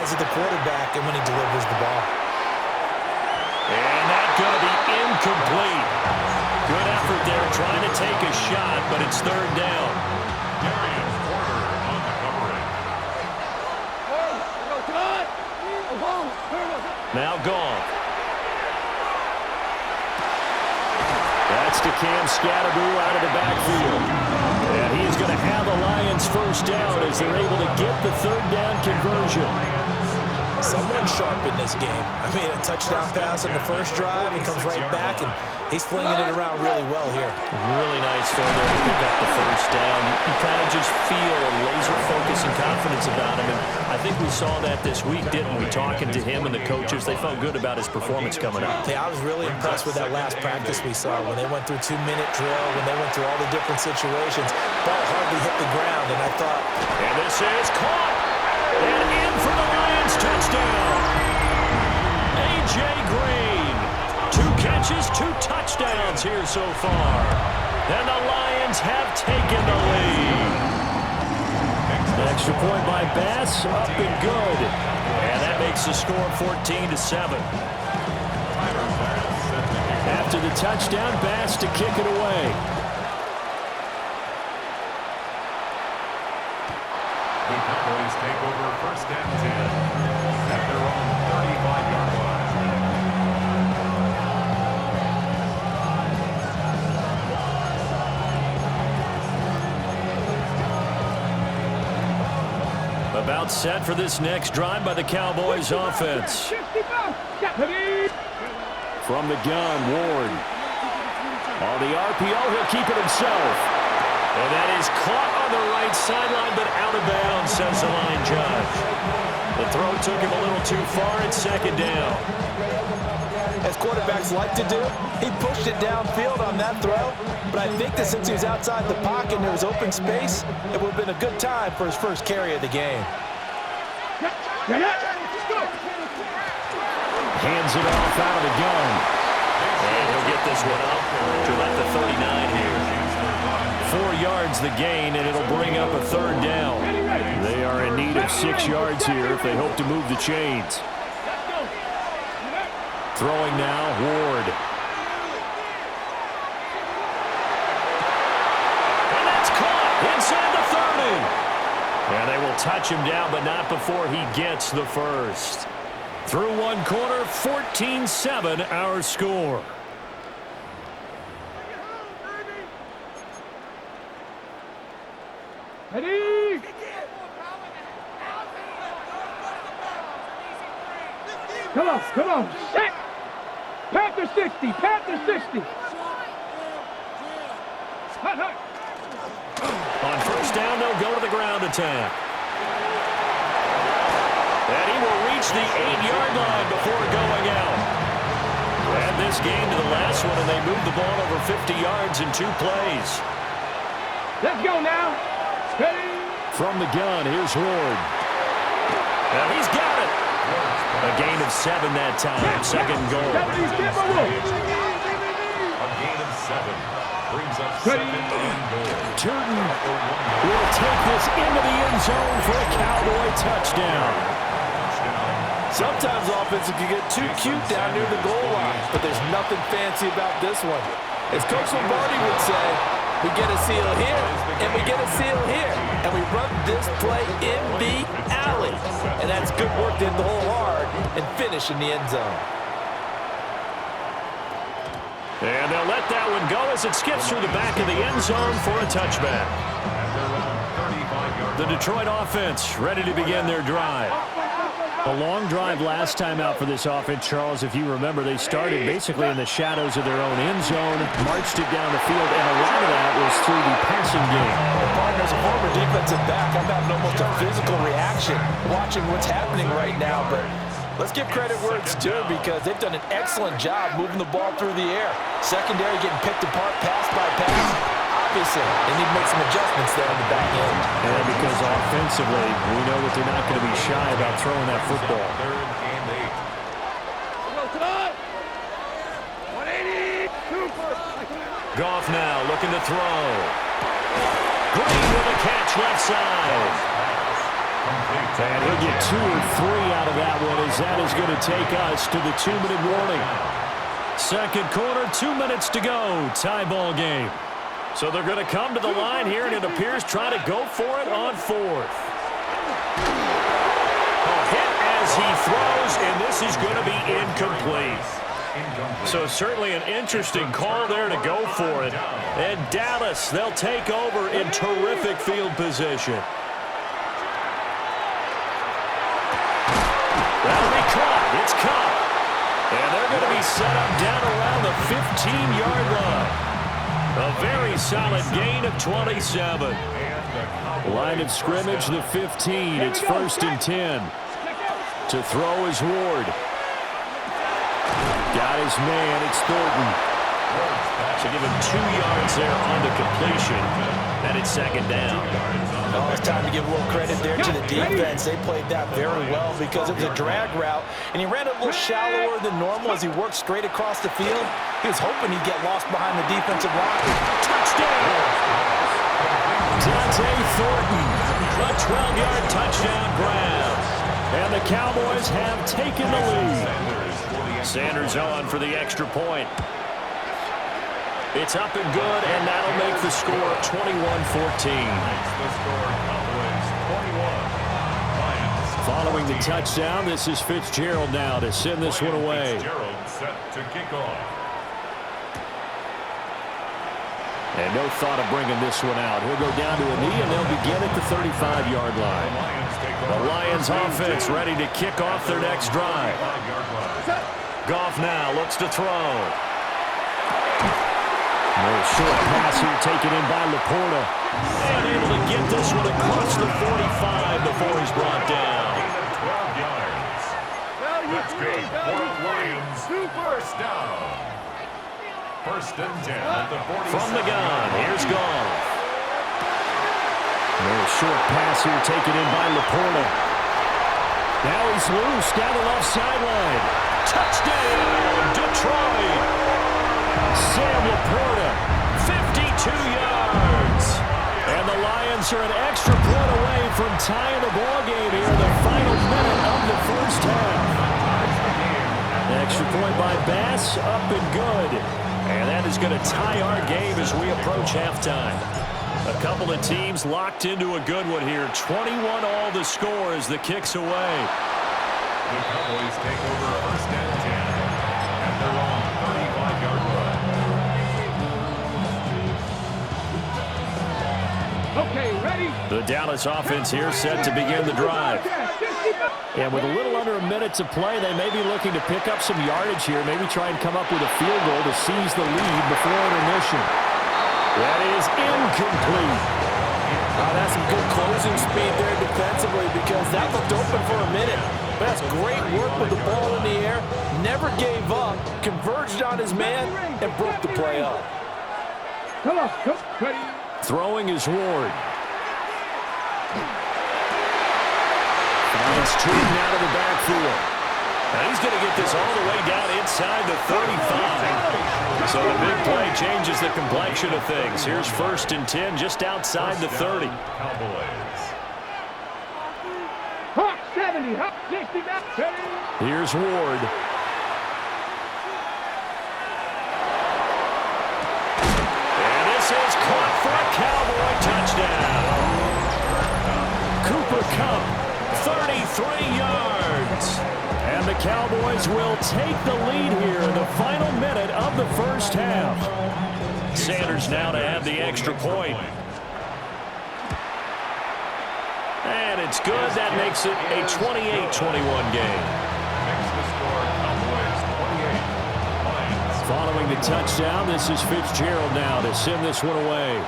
eyes of the quarterback and when he delivers the ball. And that's going to be incomplete. Good effort there trying to take a shot, but it's third down. Now gone. That's to Cam Scatterboo out of the backfield. And he's going to have the Lions first down as they're able to get the third down conversion. Someone sharp in this game. I mean, a touchdown pass in the first drive and comes right back, and he's flinging it around really well here. Really nice throw there to pick up the first down. You kind of just feel a laser focus and confidence about him, and I think we saw that this week, didn't we? Talking to him and the coaches, they felt good about his performance coming up. Yeah, I was really impressed with that last practice we saw when they went through 2-minute drill, when they went through all the different situations. Ball hardly hit the ground, and I thought... And this is caught! And in for the Lions touchdown! A.J. Green. 2 catches, 2 touchdowns here so far. And the Lions have taken the lead. Extra point by Bass, up and good. And that makes the score 14-7. After the touchdown, Bass to kick it away. The Cowboys take over first and 10 at their own 35-yard line. About set for this next drive by the Cowboys offense. From the gun, Ward. On the RPO, he'll keep it himself. And that is caught on the right sideline, but out of bounds, says the line judge. The throw took him a little too far. It's second down. As quarterbacks like to do, he pushed it downfield on that throw. But I think that since he was outside the pocket and there was open space, it would have been a good time for his first carry of the game. Hands it off out of the gun. And he'll get this one up to about the 39 here. 4 yards the gain, and it'll bring up a third down. They are in need of 6 yards here if they hope to move the chains. Throwing now, Ward. And that's caught inside the 30. And they will touch him down, but not before he gets the first. Through one quarter, 14-7 our score. Ready? Come on, come on. Set. Panther 60, Panther 60. Hut, hut. On first down, they'll go to the ground attack. And he will reach the 8-yard line before going out. Add this game to the last one, and they moved the ball over 50 yards in 2 plays. Let's go now. Ready? From the gun, here's Ward. Now he's got it. A gain of 7 that time. Second goal. A gain of 7 brings up second and goal. Turton will take this into the end zone for a Cowboy touchdown. Sometimes offenses can get too cute down near the goal line, but there's nothing fancy about this one. As Coach Lombardi would say, we get a seal here, and we get a seal here, and we run this play in the alley. And that's good work to hit the hole hard and finish in the end zone. And they'll let that one go as it skips through the back of the end zone for a touchback. The Detroit offense ready to begin their drive. A long drive last time out for this offense, Charles. If you remember, they started basically in the shadows of their own end zone, marched it down the field, and a lot of that was through the passing game. As a former defensive back, I'm having almost a physical reaction watching what's happening right now, but let's give credit where it's due because they've done an excellent job moving the ball through the air. Secondary getting picked apart pass by pass. Obviously, they need to make some adjustments there on the back end. And because offensively, we know that they're not going to be shy about throwing that football. Third and 8. Goff now looking to throw. Green with a catch left side. And he'll get 2 or 3 out as that is going to take us to the 2-minute warning. Second quarter, 2 minutes to go. Tie ball game. So they're going to come to the line here, and it appears trying to go for it on fourth. A hit as he throws, and this is going to be incomplete. So certainly an interesting call there to go for it. And Dallas, they'll take over in terrific field position. That'll be caught. It's caught. And they're going to be set up down around the 15-yard line. A very solid gain of 27. Line of scrimmage, the 15. It's 1st and 10. To throw is Ward. Got his man. It's Thornton. So give him 2 yards there on the completion. And it's 2nd down. Oh, it's time to give a little credit there to the defense. They played that very well because it was a drag route, and he ran a little shallower than normal as he worked straight across the field. He was hoping he'd get lost behind the defensive line. Touchdown! Dante Thornton, a 12-yard touchdown grab. And the Cowboys have taken the lead. Sanders on for the extra point. It's up and good, and that'll make the score 21-14. Following the touchdown, this is Fitzgerald now to send this one away. Fitzgerald set to kick off. And no thought of bringing this one out. He'll go down to a knee, and they'll begin at the 35-yard line. The Lions offense ready to kick off their next drive. Goff now looks to throw. No short pass here taken in by Laporta. And able to get this one across the 45 before he's brought down. 12 yards. That's good for Lions. First down. 1st and 10 at the 47. From the gun, here's Goff. No short pass here taken in by Laporta. Now he's loose down the left sideline. Touchdown, Detroit. Sam Laporta, 52 yards. And the Lions are an extra point away from tying the ball game here in the final minute of the first half. Extra point by Bass, up and good. And that is going to tie our game as we approach halftime. A couple of teams locked into a good one here. 21 all the score as the kick's away. The Cowboys take over 1st and 10 at their own 35-yard line. Okay, ready? The Dallas offense here set to begin the drive. And with a little under a minute to play, they may be looking to pick up some yardage here, maybe try and come up with a field goal to seize the lead before intermission. That is incomplete. That's some good closing speed there defensively because that looked open for a minute. That's great work with the ball in the air. Never gave up, converged on his man, and broke the play up. Come on, ready? Throwing is Ward. Finds Tootin out of the backfield. Now he's going to get this all the way down inside the 35. So the big play changes the complexion of things. Here's 1st and 10 just outside the 30. Cowboys. Hawk 70, Hawk 60, back 30. Here's Ward. And this is caught for a Cowboy touchdown. Cooper Kupp, 33 yards. And the Cowboys will take the lead here in the final minute of the first half. Sanders now to have the extra point. And it's good. That makes it a 28-21 game. Makes the score Cowboys 28. Lions. Following the touchdown, this is Fitzgerald now to send this one away.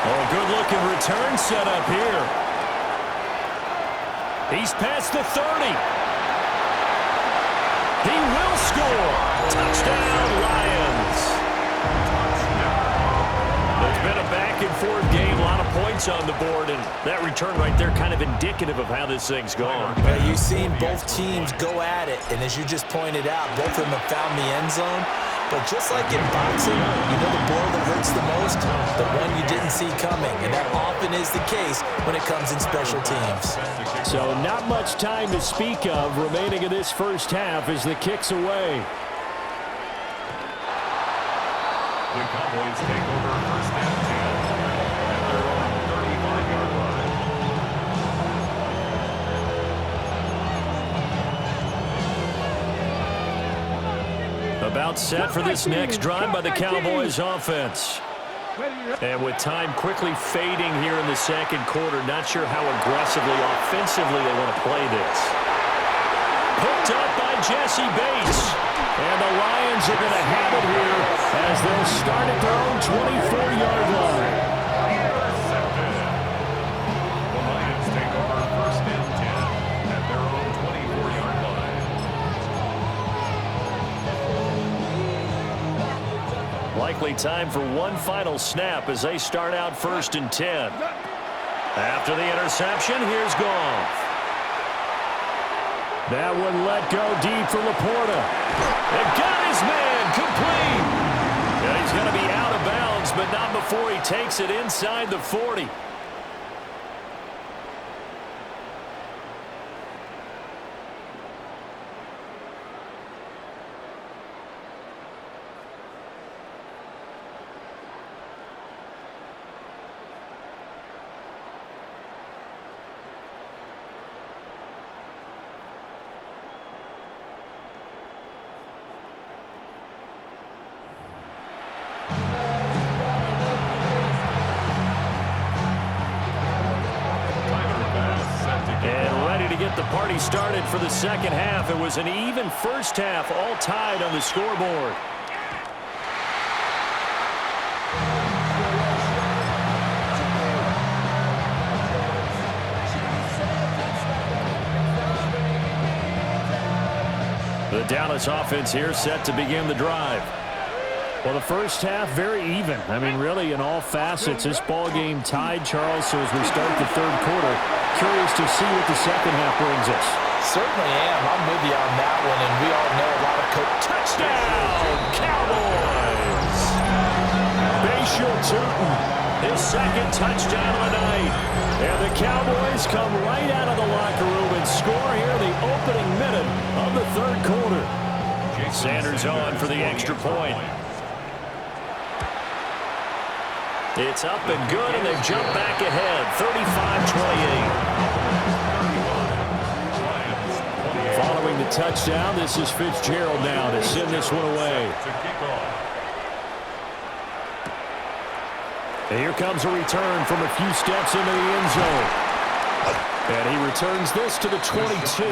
Oh, good-looking return set up here. He's past the 30. He will score. Touchdown, Lions. It's been a back-and-forth game, a lot of points on the board, and that return right there kind of indicative of how this thing's gone. Well, you've seen both teams go at it, and as you just pointed out, both of them have found the end zone. But just like in boxing, you know the blow that hurts the most? The one you didn't see coming. And that often is the case when it comes in special teams. So not much time to speak of remaining in this first half as the kick's away. The Cowboys take over first and 10 at their own 35-yard line. About set for this next drive by the Cowboys offense. And with time quickly fading here in the second quarter, not sure how aggressively, offensively they want to play this. Picked up by Jesse Bates. And the Lions are going to have it here as they'll start at their own 24-yard line. The Lions take over first and 10 at their own 24-yard line. Likely time for one final snap as they start out first and 10. After the interception, here's Goff. That one let go deep for Laporta. And got his man complete. And he's going to be out of bounds, but not before he takes it inside the 40. The party started for the second half. It was an even first half, all tied on the scoreboard. The Dallas offense here set to begin the drive. Well, the first half, very even. I mean, really, in all facets, this ball game tied, Charles. So as we start the third quarter, curious to see what the second half brings us. Certainly am. I'm with you on that one, and we all know a lot of touchdown, Cowboys! Bashir Tootin, his second touchdown of the night. And the Cowboys come right out of the locker room and score here in the opening minute of the third quarter. Sanders on for the extra point. It's up and good, and they've jumped back ahead, 35-28. Following the touchdown, this is Fitzgerald now to send this one away. And here comes a return from a few steps into the end zone. And he returns this to the 22.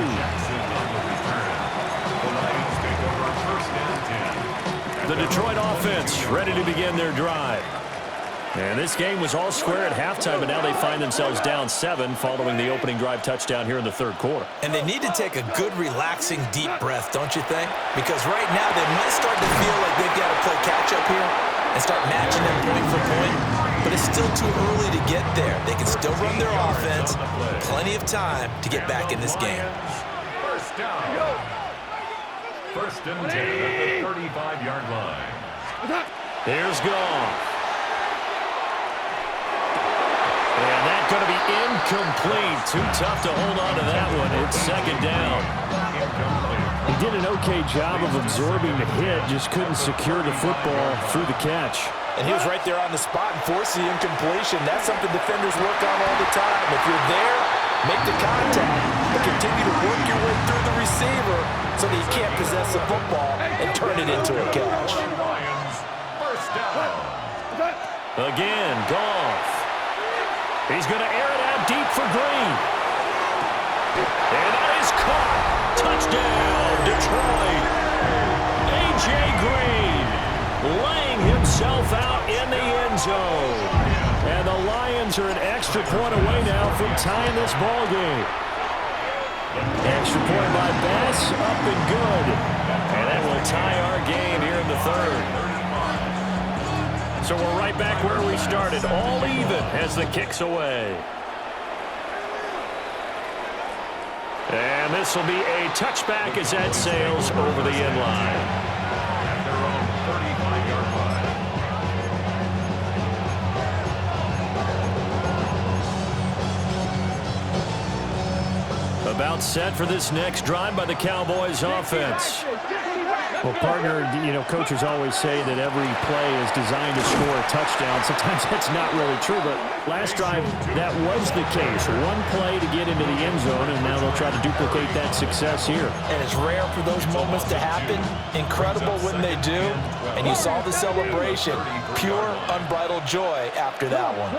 The Detroit offense ready to begin their drive. And this game was all square at halftime, but now they find themselves down 7 following the opening drive touchdown here in the third quarter. And they need to take a good, relaxing, deep breath, don't you think? Because right now they might start to feel like they've got to play catch-up here and start matching them point for point. But it's still too early to get there. They can still run their offense. Plenty of time to get back in this game. First down. First and 10 at the 35-yard line. Here's Goff. And that's going to be incomplete. Too tough to hold on to that one. It's second down. He did an okay job of absorbing the hit, just couldn't secure the football through the catch. And he was right there on the spot and forced the incompletion. That's something defenders work on all the time. If you're there, make the contact, but continue to work your way through the receiver so that you can't possess the football and turn it into a catch. Again, Goff. He's going to air it out deep for Green. And that is caught. Touchdown, Detroit. A.J. Green laying himself out in the end zone. And the Lions are an extra point away now from tying this ball game. Extra point by Bass, up and good. And that will tie our game here in the third. So we're right back where we started, all even as the kick's away. And this will be a touchback as that sails over the end line. about set for this next drive by the Cowboys offense. Well, partner, coaches always say that every play is designed to score a touchdown. Sometimes that's not really true, but last drive, that was the case. One play to get into the end zone, and now they'll try to duplicate that success here. And it's rare for those moments to happen. Incredible when they do. And you saw the celebration. Pure, unbridled joy after that one.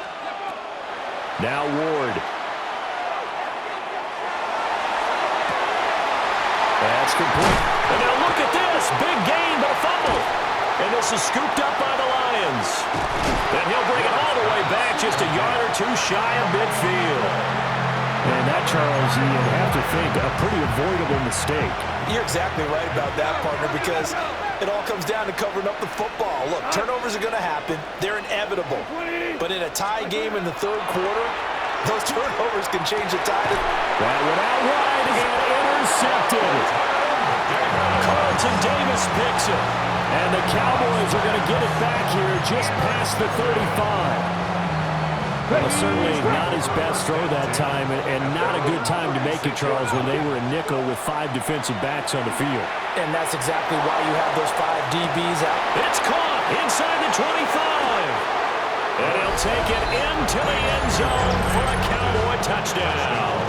Now Ward. That's complete. And now look at this. Big gain, but a fumble. And this is scooped up by the Lions. And he'll bring it all the way back, just a yard or two shy of midfield. And that, Charles, you'd have to think a pretty avoidable mistake. You're exactly right about that, partner, because it all comes down to covering up the football. Look, turnovers are going to happen. They're inevitable. But in a tie game in the third quarter, those turnovers can change the tide. That went out wide and intercepted. Carlton Davis picks it. And the Cowboys are going to get it back here just past the 35. Well, certainly not his best throw that time, and not a good time to make it, Charles, when they were a nickel with 5 defensive backs on the field. And that's exactly why you have those 5 DBs out. It's caught inside the 25. And he'll take it into the end zone for a Cowboy touchdown.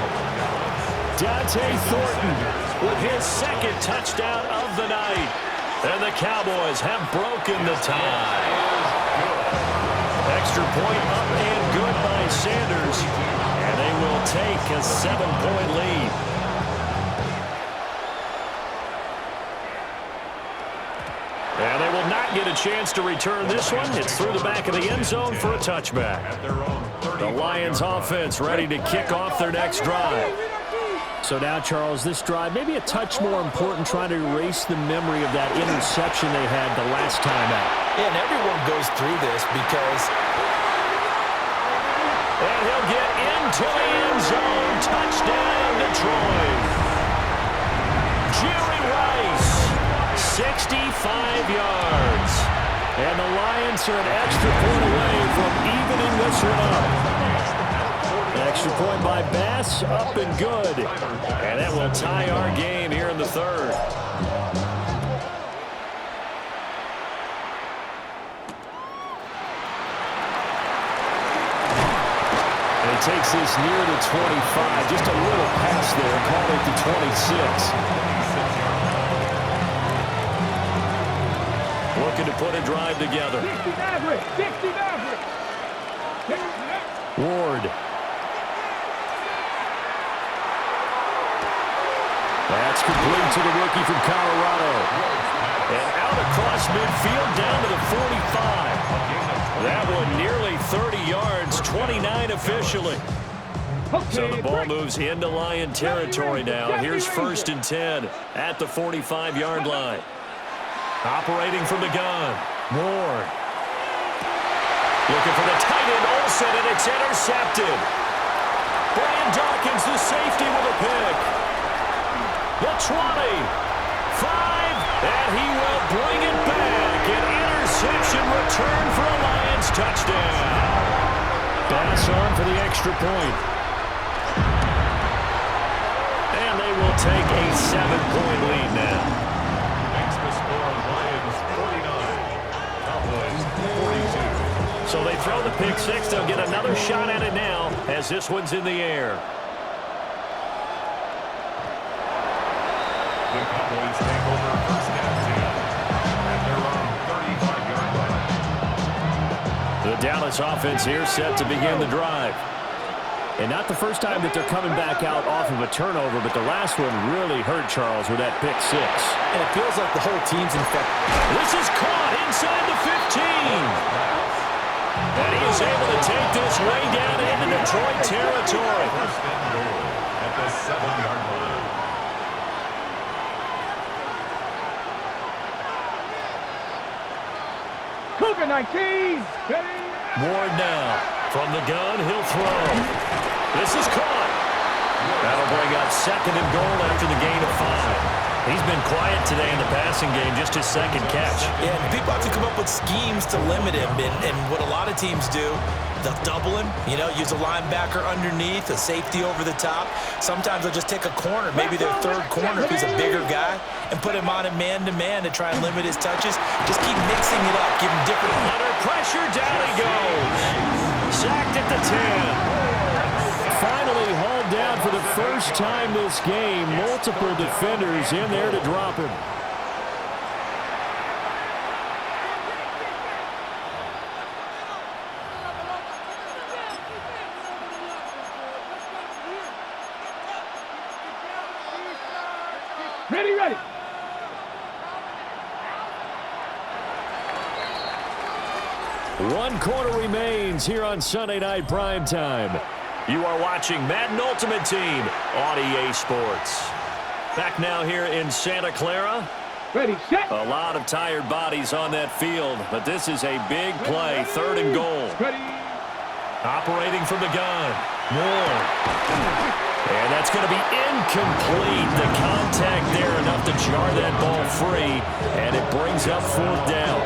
Dante Thornton with his second touchdown of the night. And the Cowboys have broken the tie. Extra point up and good by Sanders. And they will take a 7-point lead. And they will not get a chance to return this one. It's through the back of the end zone for a touchback. The Lions offense ready to kick off their next drive. So now, Charles, this drive may be a touch more important, trying to erase the memory of that interception they had the last time out. Yeah, and everyone goes through this because... And he'll get into the end zone. Touchdown, Detroit. Jerry Rice, 65 yards. And the Lions are an extra point away from evening this one up. Extra point by Bass, up and good. And that will tie our game here in the third. And he takes this near the 25, just a little pass there, call it the 26. Looking to put a drive together. 60 Maverick, 60 Maverick. Ward. That's complete to the rookie from Colorado. And out across midfield down to the 45. That one nearly 30 yards, 29 officially. So the ball moves into Lion territory now. Here's 1st and 10 at the 45-yard line. Operating from the gun. Ward. Looking for the tight end, Olsen, and it's intercepted. Brian Dawkins, the safety, with a pick. The 20, 5, and he will bring it back. An interception return for a Lions touchdown. Bass on for the extra point. And they will take a 7-point lead now. Makes the score Lions 49, Cowboys 42. So they throw the pick six. They'll get another shot at it now as this one's in the air. The Cowboys take over 1st and 10 at their own 35-yard line. The Dallas offense here set to begin the drive. And not the first time that they're coming back out off of a turnover, but the last one really hurt Charles with that pick six. And it feels like the whole team's infected. This is caught inside the 15. And he is able to take this way down into Detroit territory. 1st and goal at the 7-yard line. Cougar 19. Ward now. From the gun, he'll throw. This is caught. That'll bring up 2nd and goal after the gain of 5. He's been quiet today in the passing game, just his second catch. Yeah, and people have to come up with schemes to limit him, and what a lot of teams do, they'll double him, use a linebacker underneath, a safety over the top. Sometimes they'll just take a corner, maybe their third corner if he's a bigger guy, and put him on a man-to-man to try and limit his touches. Just keep mixing it up, give him different... Under pressure, down he goes. Sacked at the 10. Finally hauled down for the first time this game. Multiple defenders in there to drop him. Ready. One quarter remains here on Sunday Night Primetime. You are watching Madden Ultimate Team on EA Sports. Back now here in Santa Clara. Ready, set. A lot of tired bodies on that field, but this is a big play, 3rd and goal. Ready. Operating from the gun. Moore. And that's going to be incomplete. The contact there enough to jar that ball free, and it brings up 4th down.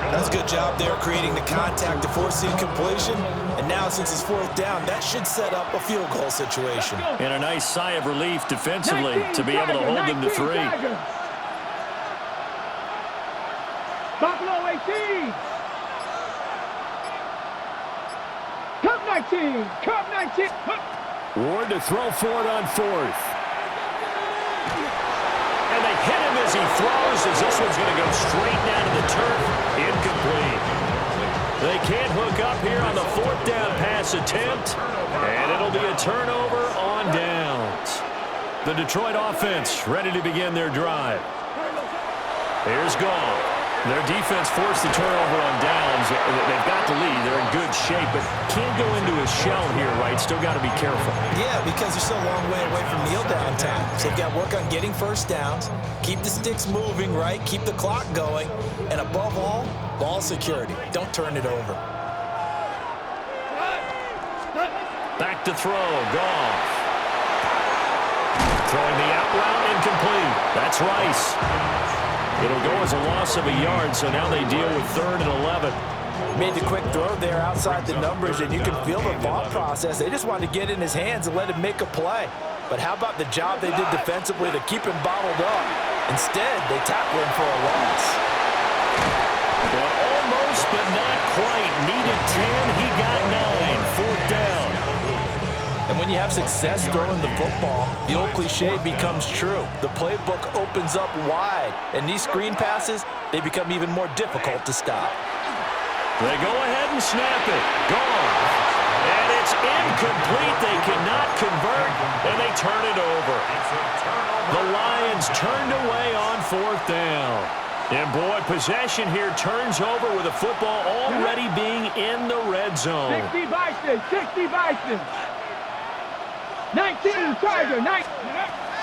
That's a good job there creating the contact to force the incompletion. And now since it's 4th down, that should set up a field goal situation. And a nice sigh of relief defensively to be able to hold them to 3. Buffalo 18. Cup 19. Cup 19. Ward to throw for it on 4th. And they hit him as he throws, as this one's going to go straight down to the turf. Incomplete. They can't hook up here on the 4th down pass attempt, and it'll be a turnover on downs. The Detroit offense ready to begin their drive. Here's Goff. Their defense forced the turnover on downs. They've got the lead. They're in good shape, but can't go into a shell here, right? Still got to be careful. Yeah, because they're still a long way away from kneel down time. So they've got to work on getting first downs, keep the sticks moving, right? Keep the clock going, and above all, ball security. Don't turn it over. Back to throw. Goff. Throwing the out route, incomplete. That's Rice. It'll go as a loss of a yard, so now they deal with 3rd and 11. Made the quick throw there outside the numbers, and you can feel the thought process. They just wanted to get in his hands and let him make a play. But how about the job they did defensively to keep him bottled up? Instead, they tackle him for a loss. Well, almost, but not quite. Needed 10. He got 9. 4th down. And when you have success throwing the football, the old cliche becomes true. The playbook opens up wide, and these screen passes, they become even more difficult to stop. They go ahead and snap it. Gone. And it's incomplete. They cannot convert, and they turn it over. The Lions turned away on 4th down. And, boy, possession here turns over with the football already being in the red zone. 60 Bison. 60 Bison. 19 Tiger. 19.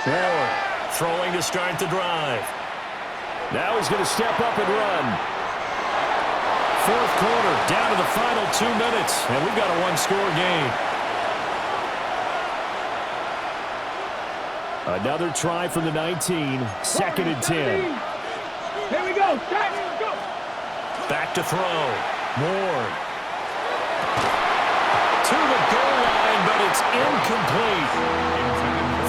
Moore throwing to start the drive. Now he's going to step up and run. 4th quarter, down to the final 2 minutes, and we've got a 1-score game. Another try from the 19, 2nd and 10. Here we go. Go. Back to throw. Moore. To the goal line, but it's incomplete.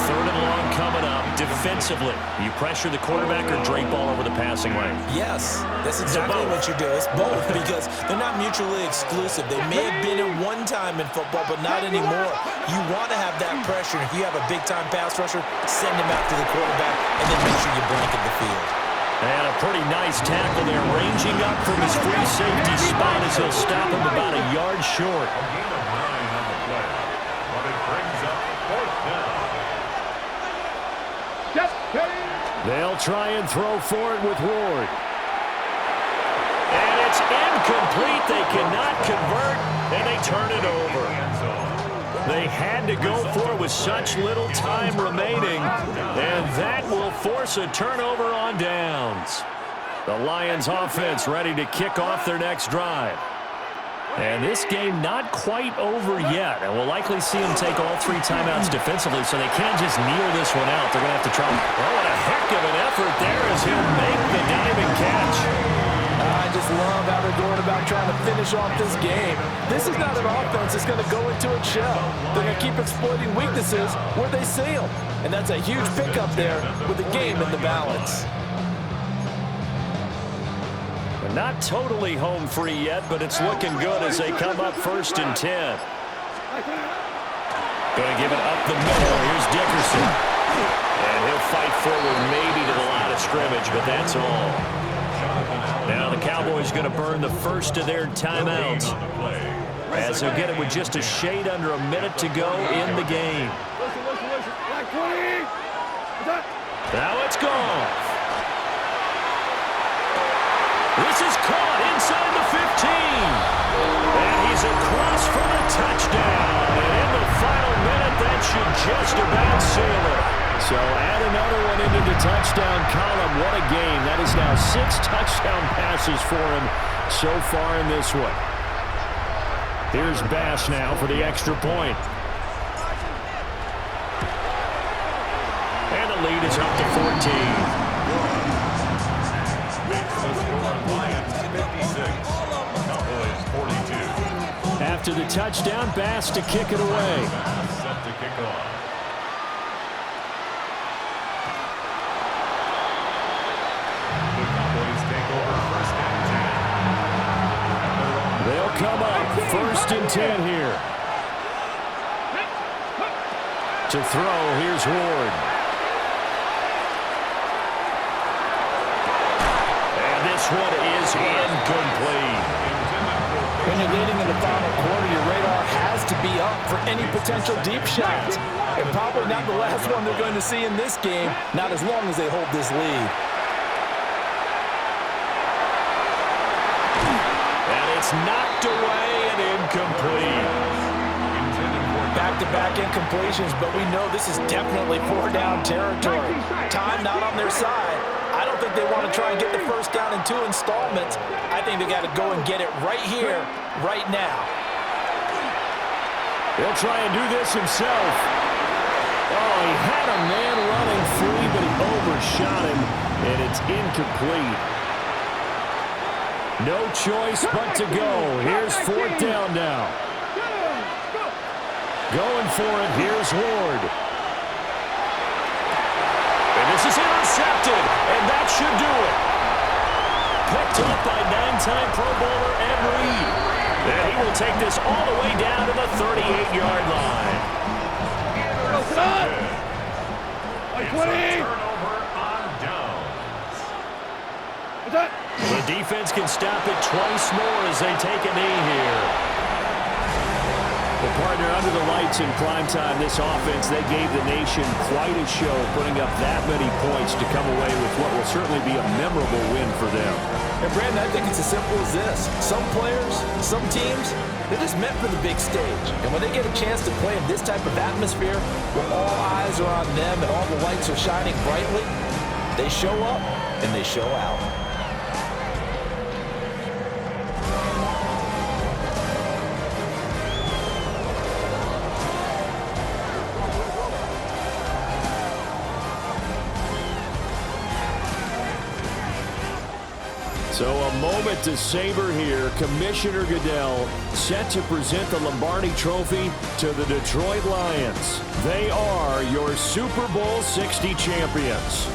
3rd and long coming up. Defensively, you pressure the quarterback or drape all over the passing lane? Yes, that's exactly what you do. It's both because they're not mutually exclusive. They may have been at one time in football, but not anymore. You want to have that pressure. If you have a big-time pass rusher, send him after the quarterback and then make sure you blanket the field. And a pretty nice tackle there, ranging up from his free safety spot as he'll stop him about a yard short. A gain of 9 on the play, but it brings up 4th down. They'll try and throw for it with Ward. And it's incomplete. They cannot convert, and they turn it over. They had to go for it with such little time remaining, and that will force a turnover on downs. The Lions offense ready to kick off their next drive. And this game not quite over yet. And we'll likely see them take all 3 timeouts defensively, so they can't just kneel this one out. They're going to have to try. Oh, and a heck of an effort there as he'll make the diving catch. I just love how they're going about trying to finish off this game. This is not an offense that's going to go into its shell. They're going to keep exploiting weaknesses where they see them. And that's a huge pickup there with the game in the balance. Not totally home free yet, but it's looking good as they come up 1st and 10. Going to give it up the middle. Here's Dickerson. And he'll fight forward maybe to the line of scrimmage, but that's all. Now the Cowboys going to burn the first of their timeouts as they'll get it with just a shade under a minute to go in the game. Now it's gone. This is caught inside the 15. And he's across for the touchdown. And in the final minute, that should just about seal it. So add another one into the touchdown column. What a game. That is now 6 touchdown passes for him so far in this one. Here's Bass now for the extra point. And the lead is up to 14. After the touchdown, Bass to kick it away. Set to kick off. The Cowboys take over 1st and 10. They'll come up 1st and 10 here. To throw, here's Ward. And this one is incomplete. When you're leading in the final quarter, your radar has to be up for any potential deep shots. And probably not the last one they're going to see in this game, not as long as they hold this lead. And it's knocked away and incomplete. Back-to-back incompletions, but we know this is definitely 4-down territory. Time not on their side. I don't think they want to try and get the first down in 2 installments. I think they got to go and get it right here, right now. He'll try and do this himself. Oh, he had a man running free, but he overshot him, and it's incomplete. No choice but to go. Here's 4th down now. Going for it, here's Ward. And this is intercepted, and that should do it. Picked up by 9-time Pro Bowler Ed Reed. And he will take this all the way down to the 38-yard line. Turnover on downs. The defense can stop it twice more as they take a knee here. Well, partner, under the lights in primetime, this offense, they gave the nation quite a show, putting up that many points to come away with what will certainly be a memorable win for them. And Brandon, I think it's as simple as this. Some players, some teams, they're just meant for the big stage. And when they get a chance to play in this type of atmosphere, where all eyes are on them and all the lights are shining brightly, they show up and they show out. So a moment to savor here. Commissioner Goodell set to present the Lombardi Trophy to the Detroit Lions. They are your Super Bowl 60 champions.